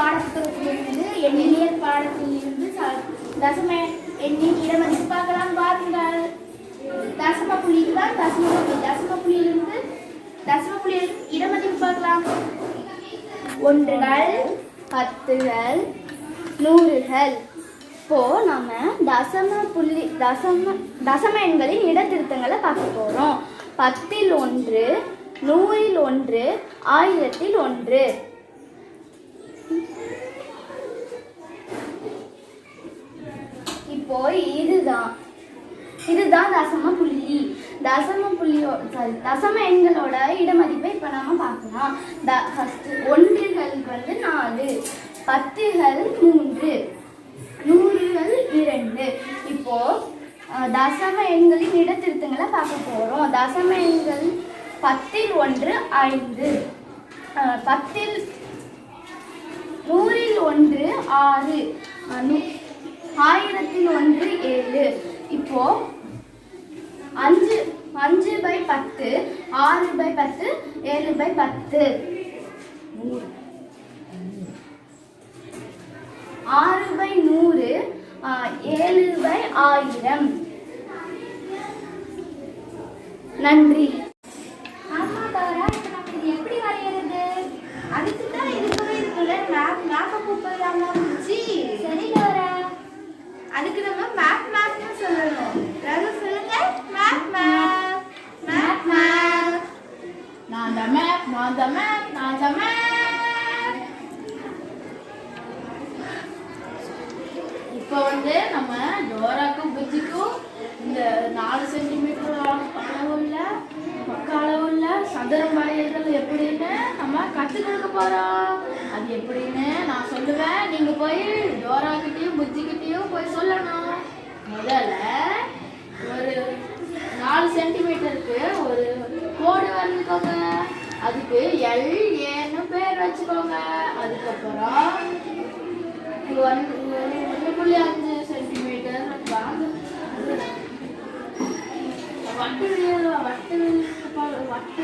பாடத்திலிருந்து எண்ணியல் பாடத்திலிருந்து தசம எண்ணின் இடமதிப்பு பார்க்கலாம். பாருங்கள், தசம புள்ளிக்கு தான் தசம புள்ளி. தசம புள்ளியிலிருந்து இடமதிப்பு பார்க்கலாம். ஒன்றுகள், பத்துகள், நூறுகள். இப்போ நம்ம தசம எண்களின் இடத்திருத்தங்களை பார்க்க போறோம். 10ல் 1, 100ல் 1, 1000ல் 1. இப்போ இதுதான் தசம புள்ளி. தசம எண்களோட இடமதிப்பை இப்ப நாம பார்க்கலாம். ஒன்றுகளுக்கு 4, பத்துகள் 3, நூறுகள் 2. இப்போ தசம எண்களின் இடத்திருத்தங்களை பார்க்க போறோம். தசம எண்கள் 10ல் 1 5, 100ல் 1 6, 1000ல் 1 7. இப்போ 5/10, 6/10, 7/10. 6/100, 7/1000. நன்றி. ஆமா தவறா, இப்போ நம்ம இது எப்படி வரைகிறது? அதுக்கு தான் இருக்கவே இருக்குல்ல மேப்பை கூப்பிடலாமா? சரி தவறா, அதுக்கு நம்ம மேப்னு சொல்லணும். சொல்லுங்க, மேப். நான் the map. இப்போ நம்ம டோராக்கும் புஜ்ஜிக்கும் இந்த 4 சென்டிமீட்டர் அளவுள்ள பக்க அளவுள்ள சதுரம் வரையறது எப்படின்னு நம்ம கற்றுக் கொடுக்க போறோம். அது எப்படின்னு நான் சொல்லுவேன், நீங்க போய் டோராக்கிட்டையும் புஜ்ஜிக்கிட்டையும் போய் சொல்லணும். முதல்ல ஒரு 4 சென்டிமீட்டருக்கு ஒரு கோடு வரைஞ்சுக்கோங்க. அதுக்கு LAன்னு பேர் வச்சுக்கோங்க. அதுக்கப்புறம் 1.5 சென்டிமீட்டர் வட்டு